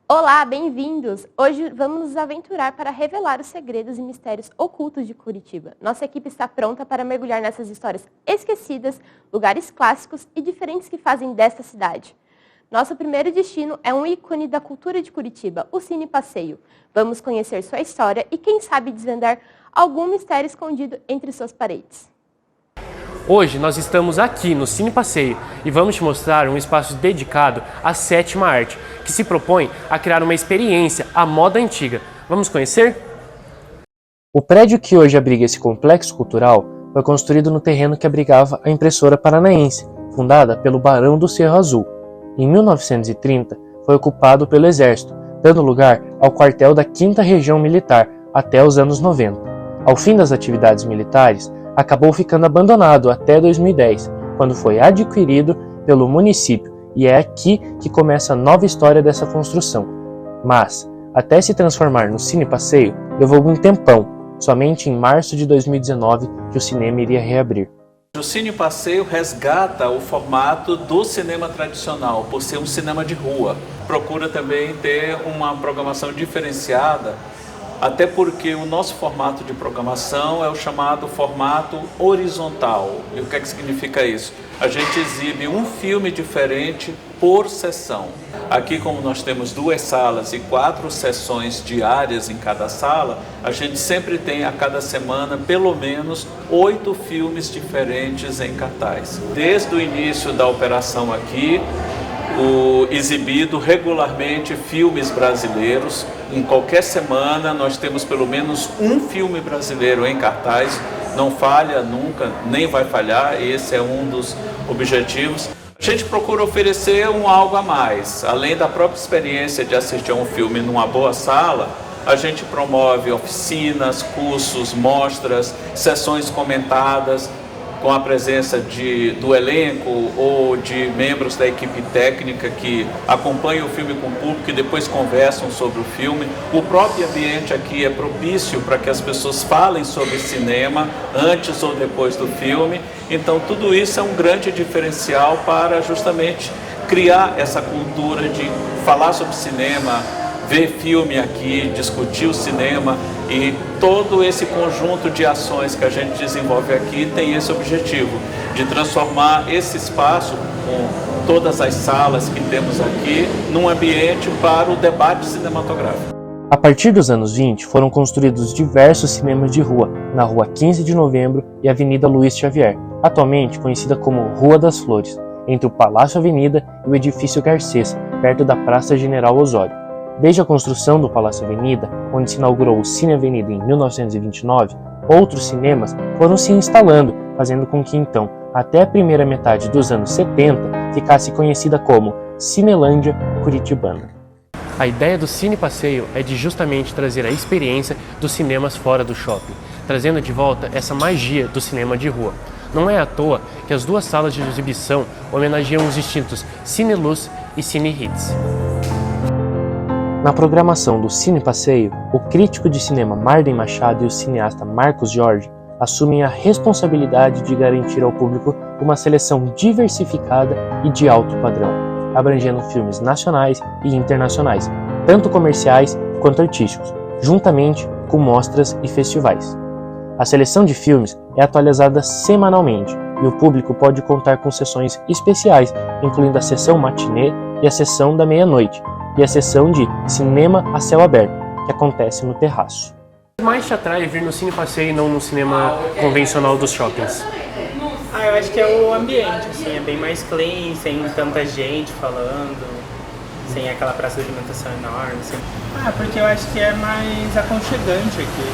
Olá, bem-vindos! Hoje vamos nos aventurar para revelar os segredos e mistérios ocultos de Curitiba. Nossa equipe está pronta para mergulhar nessas histórias esquecidas, lugares clássicos e diferentes que fazem desta cidade. Nosso primeiro destino é um ícone da cultura de Curitiba, o Cine Passeio. Vamos conhecer sua história e, quem sabe, desvendar algum mistério escondido entre suas paredes. Hoje nós estamos aqui no Cine Passeio e vamos te mostrar um espaço dedicado à sétima arte, que se propõe a criar uma experiência à moda antiga. Vamos conhecer? O prédio que hoje abriga esse complexo cultural foi construído no terreno que abrigava a Impressora Paranaense, fundada pelo Barão do Cerro Azul. Em 1930, foi ocupado pelo Exército, dando lugar ao quartel da 5ª Região Militar até os anos 90. Ao fim das atividades militares, acabou ficando abandonado até 2010, quando foi adquirido pelo município, e é aqui que começa a nova história dessa construção. Mas, até se transformar no Cine Passeio, levou algum tempão, somente em março de 2019 que o cinema iria reabrir. O Cine Passeio resgata o formato do cinema tradicional, por ser um cinema de rua. Procura também ter uma programação diferenciada, até porque o nosso formato de programação é o chamado formato horizontal. E o que é que significa isso? A gente exibe um filme diferente por sessão. Aqui, como nós temos 2 salas e 4 sessões diárias em cada sala, a gente sempre tem a cada semana pelo menos 8 filmes diferentes em cartaz. Desde o início da operação aqui, exibido regularmente filmes brasileiros. Em qualquer semana nós temos pelo menos um filme brasileiro em cartaz. Não falha nunca, nem vai falhar, esse é um dos objetivos. A gente procura oferecer algo a mais. Além da própria experiência de assistir a um filme numa boa sala, a gente promove oficinas, cursos, mostras, sessões comentadas, com a presença do elenco ou de membros da equipe técnica que acompanham o filme com o público e depois conversam sobre o filme. O próprio ambiente aqui é propício para que as pessoas falem sobre cinema antes ou depois do filme. Então tudo isso é um grande diferencial para justamente criar essa cultura de falar sobre cinema, ver filme aqui, discutir o cinema, e todo esse conjunto de ações que a gente desenvolve aqui tem esse objetivo, de transformar esse espaço, com todas as salas que temos aqui, num ambiente para o debate cinematográfico. A partir dos anos 20, foram construídos diversos cinemas de rua, na Rua 15 de Novembro e Avenida Luiz Xavier, atualmente conhecida como Rua das Flores, entre o Palácio Avenida e o Edifício Garcês, perto da Praça General Osório. Desde a construção do Palácio Avenida, onde se inaugurou o Cine Avenida em 1929, outros cinemas foram se instalando, fazendo com que então, até a primeira metade dos anos 70, ficasse conhecida como Cinelândia Curitibana. A ideia do Cine Passeio é de justamente trazer a experiência dos cinemas fora do shopping, trazendo de volta essa magia do cinema de rua. Não é à toa que as 2 salas de exibição homenageiam os distintos Cine Luz e Cine Hits. Na programação do Cine Passeio, o crítico de cinema Marden Machado e o cineasta Marcos Jorge assumem a responsabilidade de garantir ao público uma seleção diversificada e de alto padrão, abrangendo filmes nacionais e internacionais, tanto comerciais quanto artísticos, juntamente com mostras e festivais. A seleção de filmes é atualizada semanalmente e o público pode contar com sessões especiais, incluindo a sessão matinê e a sessão da meia-noite, e a sessão de Cinema a Céu Aberto, que acontece no terraço. O que mais te atrai vir no Cine Passeio e não no cinema convencional dos shoppings? Eu acho que é o ambiente, assim, é bem mais clean, sem tanta gente falando, sem aquela praça de alimentação enorme, assim. Porque eu acho que é mais aconchegante aqui,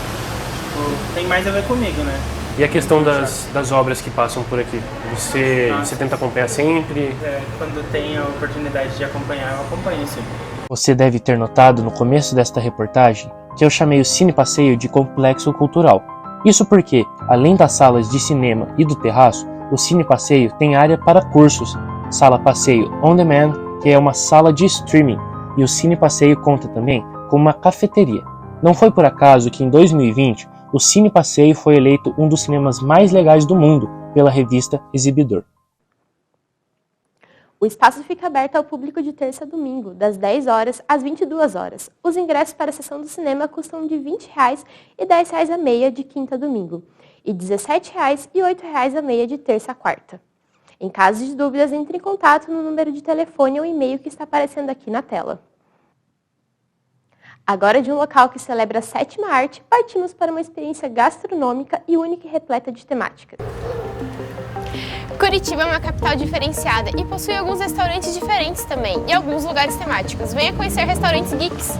tipo, tem mais a ver comigo, né? E a questão das obras que passam por aqui? Você tenta acompanhar sempre? Quando tem a oportunidade de acompanhar, eu acompanho sempre. Você deve ter notado no começo desta reportagem que eu chamei o Cine Passeio de complexo cultural. Isso porque, além das salas de cinema e do terraço, o Cine Passeio tem área para cursos, sala Passeio On Demand, que é uma sala de streaming, e o Cine Passeio conta também com uma cafeteria. Não foi por acaso que em 2020 o Cine Passeio foi eleito um dos cinemas mais legais do mundo pela revista Exibidor. O espaço fica aberto ao público de terça a domingo, das 10 horas às 22 horas. Os ingressos para a sessão do cinema custam de R$ 20 e R$ 10 a meia de quinta a domingo, e R$ 17 e R$ 8 a meia de terça a quarta. Em caso de dúvidas, entre em contato no número de telefone ou e-mail que está aparecendo aqui na tela. Agora, de um local que celebra a sétima arte, partimos para uma experiência gastronômica e única e repleta de temáticas. Curitiba é uma capital diferenciada e possui alguns restaurantes diferentes também e alguns lugares temáticos. Venha conhecer restaurantes geeks.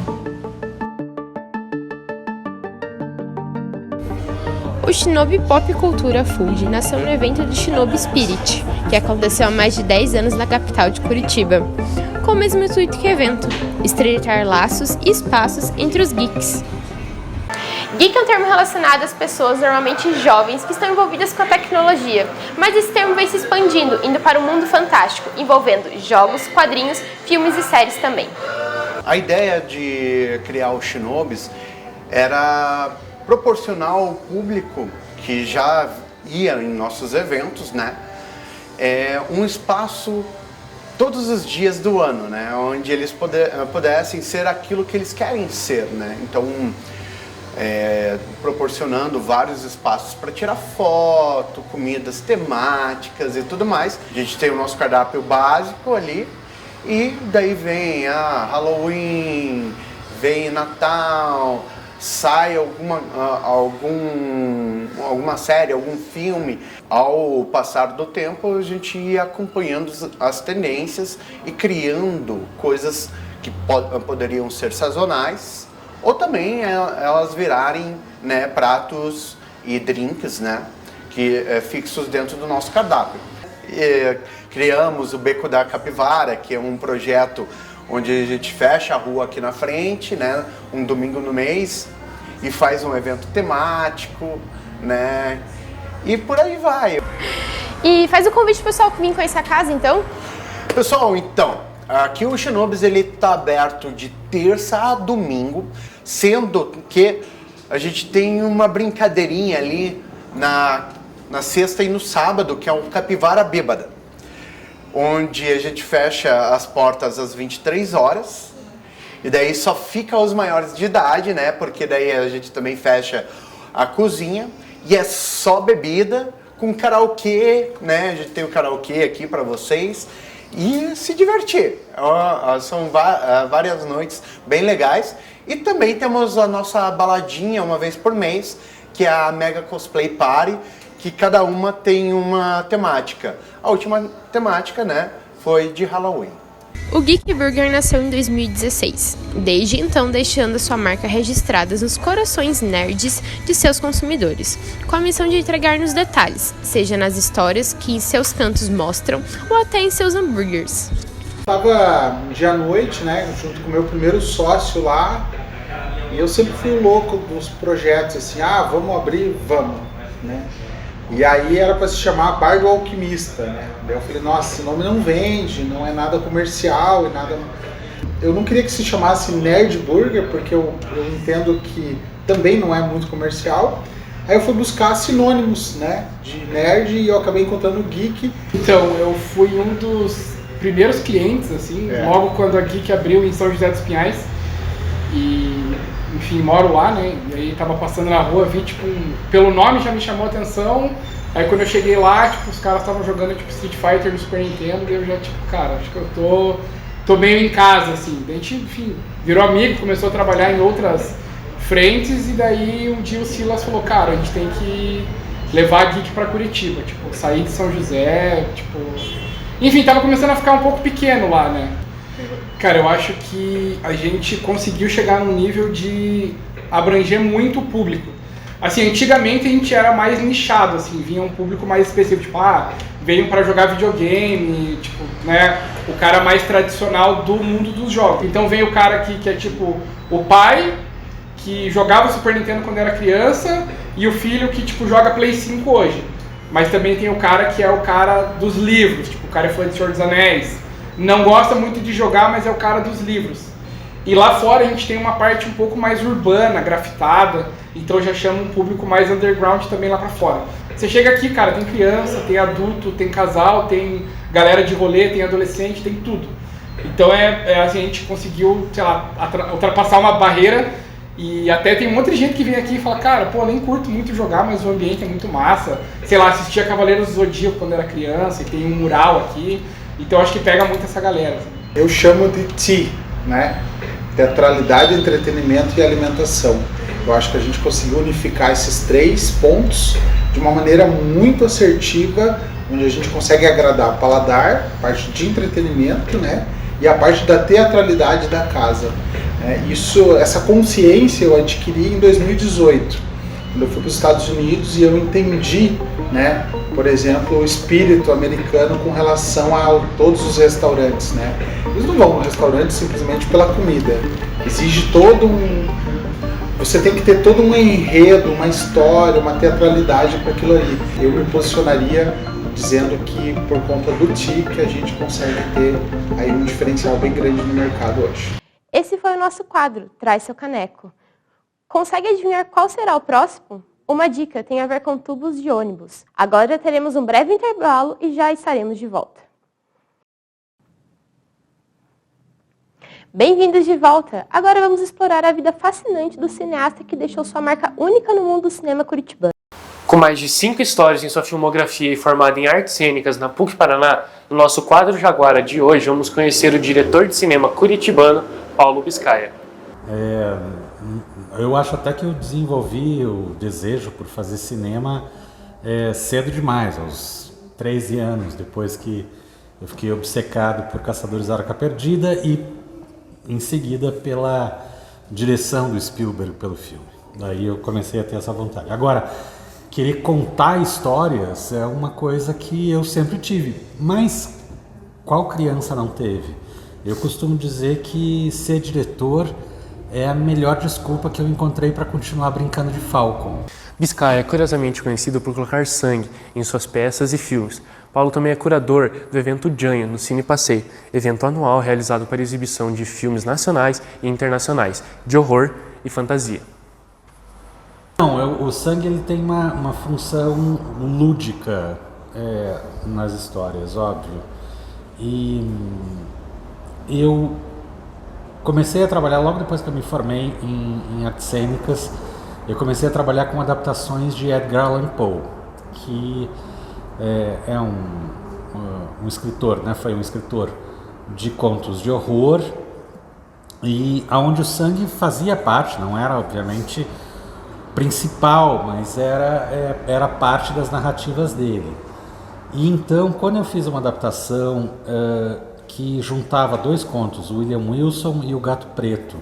O Shinobi Pop Cultura Food nasceu no evento do Shinobi Spirit, que aconteceu há mais de 10 anos na capital de Curitiba, com o mesmo intuito que o evento, estreitar laços e espaços entre os geeks. Geek é um termo relacionado às pessoas normalmente jovens que estão envolvidas com a tecnologia, mas esse termo vem se expandindo, indo para o mundo fantástico, envolvendo jogos, quadrinhos, filmes e séries também. A ideia de criar o Shinobis era proporcionar ao público que já ia em nossos eventos, né, um espaço todos os dias do ano, né, onde eles pudessem ser aquilo que eles querem ser, né. Então, proporcionando vários espaços para tirar foto, comidas temáticas e tudo mais. A gente tem o nosso cardápio básico ali e daí vem Halloween, vem Natal, sai alguma série, algum filme. Ao passar do tempo, a gente ia acompanhando as tendências e criando coisas que poderiam ser sazonais, ou também elas virarem, né, pratos e drinks, né, fixos dentro do nosso cardápio. Criamos o Beco da Capivara, que é um projeto onde a gente fecha a rua aqui na frente, né, um domingo no mês, e faz um evento temático, né, e por aí vai. E faz o convite pro pessoal que vem conhecer a casa, então? Pessoal, então, aqui o Shinobis ele está aberto de terça a domingo, sendo que a gente tem uma brincadeirinha ali na sexta e no sábado, que é o Capivara Bêbada, onde a gente fecha as portas às 23 horas, e daí só fica os maiores de idade, né, porque daí a gente também fecha a cozinha, e é só bebida, com karaokê, né, a gente tem o karaokê aqui para vocês, e se divertir. São várias noites bem legais. E também temos a nossa baladinha uma vez por mês, que é a Mega Cosplay Party, que cada uma tem uma temática. A última temática, né, foi de Halloween. O Geek Burger nasceu em 2016, desde então deixando sua marca registrada nos corações nerds de seus consumidores, com a missão de entregar nos detalhes, seja nas histórias que em seus cantos mostram ou até em seus hambúrgueres. Estava dia à noite, né, junto com o meu primeiro sócio lá, e eu sempre fui o louco dos projetos, assim, vamos abrir, vamos, né. E aí era para se chamar Bar do Alquimista, né? Daí eu falei, nossa, esse nome não vende, não é nada comercial e nada... Eu não queria que se chamasse Nerd Burger, porque eu entendo que também não é muito comercial. Aí eu fui buscar sinônimos, né, de nerd, e eu acabei encontrando o Geek. Então, eu fui um dos primeiros clientes, assim, logo quando a Geek abriu em São José dos Pinhais. E, enfim, moro lá, né, e aí tava passando na rua, vi, tipo, pelo nome já me chamou a atenção. Aí quando eu cheguei lá, tipo, os caras estavam jogando, tipo, Street Fighter no Super Nintendo, e eu já, tipo, cara, acho que eu tô meio em casa, assim. Daí a gente, enfim, virou amigo, começou a trabalhar em outras frentes, e daí um dia o Silas falou, cara, a gente tem que levar a Geek pra Curitiba, tipo, sair de São José, tipo... Enfim, tava começando a ficar um pouco pequeno lá, né. Cara, eu acho que a gente conseguiu chegar num nível de abranger muito o público. Assim, antigamente a gente era mais nichado, assim, vinha um público mais específico, tipo, veio para jogar videogame, tipo, né, o cara mais tradicional do mundo dos jogos. Então vem o cara que é tipo o pai que jogava Super Nintendo quando era criança e o filho que tipo joga Play 5 hoje. Mas também tem o cara que é o cara dos livros, tipo, o cara é fã de Senhor dos Anéis. Não gosta muito de jogar, mas é o cara dos livros. E lá fora a gente tem uma parte um pouco mais urbana, grafitada, então já chama um público mais underground também lá pra fora. Você chega aqui, cara, tem criança, tem adulto, tem casal, tem galera de rolê, tem adolescente, tem tudo. Então a gente conseguiu, sei lá, ultrapassar uma barreira e até tem um monte de gente que vem aqui e fala, cara, pô, nem curto muito jogar, mas o ambiente é muito massa. Sei lá, assistia Cavaleiros do Zodíaco quando era criança e tem um mural aqui, então acho que pega muito essa galera. Eu chamo de TI, né? Teatralidade, entretenimento e alimentação. Eu acho que a gente conseguiu unificar esses 3 pontos de uma maneira muito assertiva, onde a gente consegue agradar o paladar, a parte de entretenimento, né? E a parte da teatralidade da casa. Essa consciência eu adquiri em 2018, quando eu fui para os Estados Unidos e eu entendi, né, por exemplo, o espírito americano com relação a todos os restaurantes, né? Eles não vão no restaurante simplesmente pela comida. Exige você tem que ter todo um enredo, uma história, uma teatralidade para aquilo ali. Eu me posicionaria dizendo que por conta do TI que a gente consegue ter aí um diferencial bem grande no mercado hoje. Esse foi o nosso quadro, Traz Seu Caneco. Consegue adivinhar qual será o próximo? Uma dica tem a ver com tubos de ônibus. Agora teremos um breve intervalo e já estaremos de volta. Bem-vindos de volta! Agora vamos explorar a vida fascinante do cineasta que deixou sua marca única no mundo do cinema curitibano. Com mais de 5 histórias em sua filmografia e formado em artes cênicas na PUC Paraná, no nosso quadro Jaguara de hoje vamos conhecer o diretor de cinema curitibano, Paulo Biscaia. Eu acho até que eu desenvolvi o desejo por fazer cinema cedo demais, aos 13 anos, depois que eu fiquei obcecado por Caçadores da Arca Perdida e em seguida pela direção do Spielberg pelo filme. Daí eu comecei a ter essa vontade. Agora, querer contar histórias é uma coisa que eu sempre tive, mas qual criança não teve? Eu costumo dizer que ser diretor é a melhor desculpa que eu encontrei para continuar brincando de Falcon. Biscaia é curiosamente conhecido por colocar sangue em suas peças e filmes. Paulo também é curador do evento Janho no Cine Passeio, evento anual realizado para exibição de filmes nacionais e internacionais, de horror e fantasia. Não, o sangue ele tem uma função lúdica nas histórias, óbvio. E eu comecei a trabalhar logo depois que eu me formei em artes cênicas. Eu comecei a trabalhar com adaptações de Edgar Allan Poe, que é um escritor, né? Foi um escritor de contos de horror e aonde o sangue fazia parte, não era obviamente principal, mas era parte das narrativas dele. E então, quando eu fiz uma adaptação que juntava 2 contos, o William Wilson e o Gato Preto,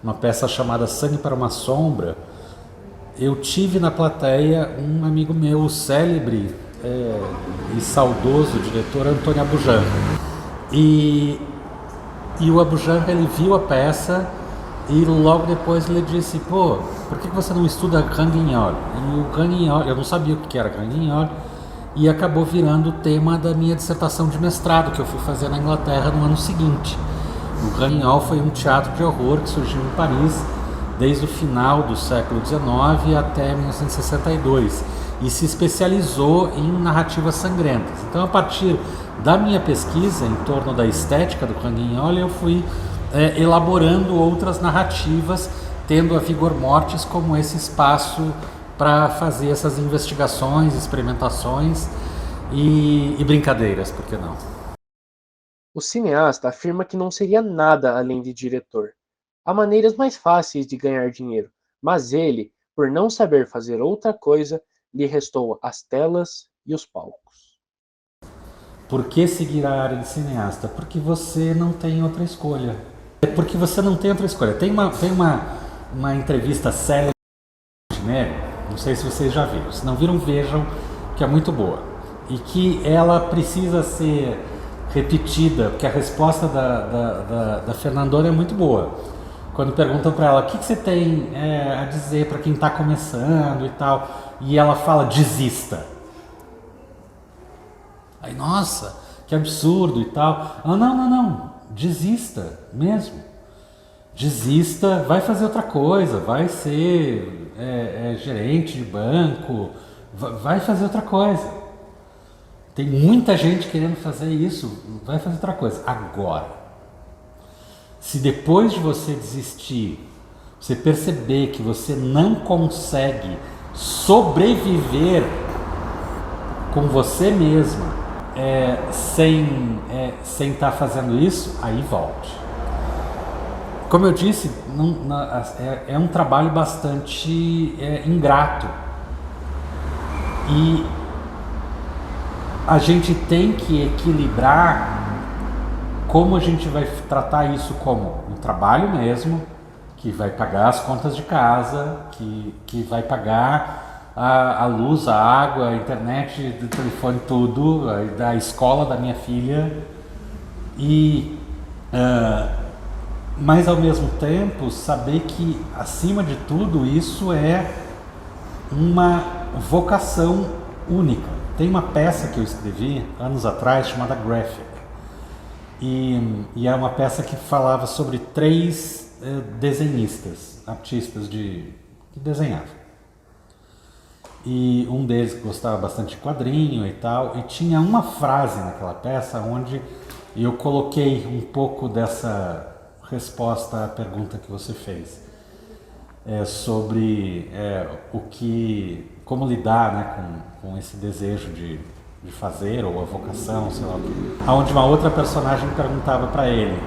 uma peça chamada Sangue para uma Sombra, eu tive na plateia um amigo meu, o célebre e saudoso diretor Antônio Abujanra. E o Abujanra, ele viu a peça e logo depois ele disse, pô, por que você não estuda Canguinhol? E o Canguinhol, eu não sabia o que era Canguinhol, e acabou virando o tema da minha dissertação de mestrado, que eu fui fazer na Inglaterra no ano seguinte. O Canguinhol foi um teatro de horror que surgiu em Paris desde o final do século XIX até 1962 e se especializou em narrativas sangrentas. Então, a partir da minha pesquisa em torno da estética do Canguinhol, eu fui elaborando outras narrativas, tendo a Vigor Mortis como esse espaço para fazer essas investigações, experimentações e brincadeiras, por que não? O cineasta afirma que não seria nada além de diretor. Há maneiras mais fáceis de ganhar dinheiro, mas ele, por não saber fazer outra coisa, lhe restou as telas e os palcos. Por que seguir a área de cineasta? Porque você não tem outra escolha. É porque você não tem outra escolha. Tem uma entrevista célebre, né? Não sei se vocês já viram. Se não viram, vejam, que é muito boa. E que ela precisa ser repetida, porque a resposta da Fernandona é muito boa. Quando perguntam para ela, o que você tem a dizer para quem está começando e tal, e ela fala, desista. Aí, nossa, que absurdo e tal. Ah, não, desista mesmo. Desista, vai fazer outra coisa, vai ser gerente de banco, vai fazer outra coisa. Tem muita gente querendo fazer isso, vai fazer outra coisa. Agora, se depois de você desistir, você perceber que você não consegue sobreviver com você mesma sem estar fazendo isso, aí volte. Como eu disse, é um trabalho bastante ingrato. E a gente tem que equilibrar como a gente vai tratar isso como um trabalho mesmo, que vai pagar as contas de casa, que vai pagar a luz, a água, a internet, o telefone, tudo, da escola da minha filha. Mas ao mesmo tempo saber que acima de tudo isso é uma vocação única. Tem uma peça que eu escrevi anos atrás chamada Graphic e é uma peça que falava sobre 3 desenhistas, artistas que desenhavam, e um deles gostava bastante de quadrinho e tal, e tinha uma frase naquela peça onde eu coloquei um pouco dessa resposta à pergunta que você fez, sobre como lidar, né, com esse desejo de fazer, ou a vocação, sei lá o que. Onde uma outra personagem perguntava para ele,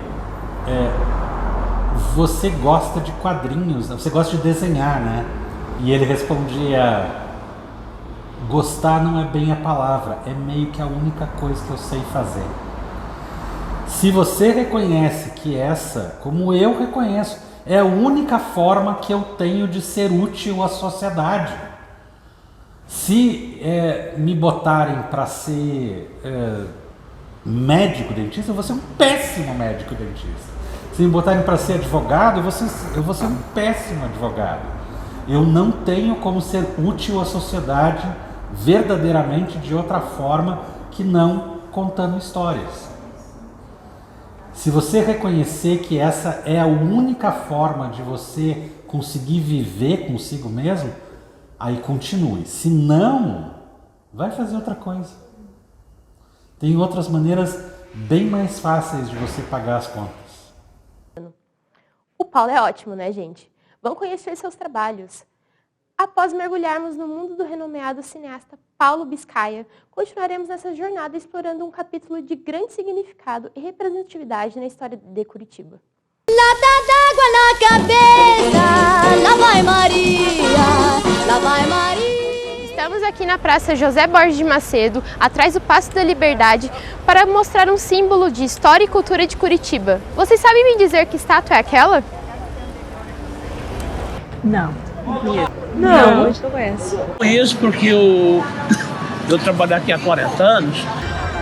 você gosta de quadrinhos, você gosta de desenhar, né? E ele respondia, gostar não é bem a palavra, é meio que a única coisa que eu sei fazer. Se você reconhece que essa, como eu reconheço, é a única forma que eu tenho de ser útil à sociedade. Se me botarem para ser médico dentista, eu vou ser um péssimo médico dentista. Se me botarem para ser advogado, eu vou ser um péssimo advogado. Eu não tenho como ser útil à sociedade verdadeiramente de outra forma que não contando histórias. Se você reconhecer que essa é a única forma de você conseguir viver consigo mesmo, aí continue. Se não, vai fazer outra coisa. Tem outras maneiras bem mais fáceis de você pagar as contas. O Paulo é ótimo, né, gente? Vão conhecer seus trabalhos. Após mergulharmos no mundo do renomeado cineasta Paulo Biscaia, continuaremos nessa jornada explorando um capítulo de grande significado e representatividade na história de Curitiba. Lata d'água na cabeça, lá vai Maria, lá vai Maria. Estamos aqui na Praça José Borges de Macedo, atrás do Paço da Liberdade, para mostrar um símbolo de história e cultura de Curitiba. Vocês sabem me dizer que estátua é aquela? Não. Não, hoje não conheço. Conheço porque eu trabalho aqui há 40 anos.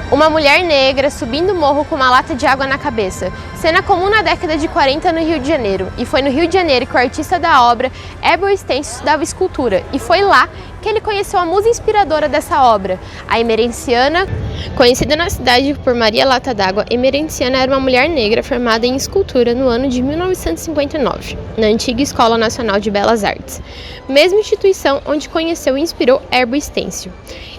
Uma mulher negra subindo o morro com uma lata de água na cabeça. Cena comum na década de 40 no Rio de Janeiro. E foi no Rio de Janeiro que o artista da obra, Herbert Stencil, estudava escultura. E foi lá que ele conheceu a musa inspiradora dessa obra, a Emerenciana. Conhecida na cidade por Maria Lata d'Água, Emerenciana era uma mulher negra formada em escultura no ano de 1959, na antiga Escola Nacional de Belas Artes, mesma instituição onde conheceu e inspirou Herbert Stencil.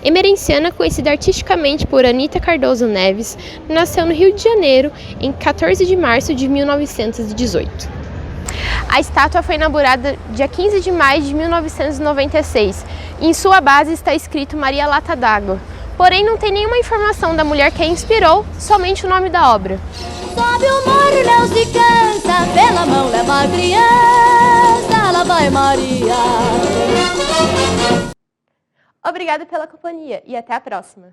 Emerenciana, conhecida artisticamente por Anita Cardoso Neves, nasceu no Rio de Janeiro em 14 de março de 1918. A estátua foi inaugurada dia 15 de maio de 1996. Em sua base está escrito Maria Lata d'Água. Porém, não tem nenhuma informação da mulher que a inspirou, somente o nome da obra. Sobe o morro, não se cansa, pela mão leva a criança, lá vai Maria. Obrigada pela companhia e até a próxima.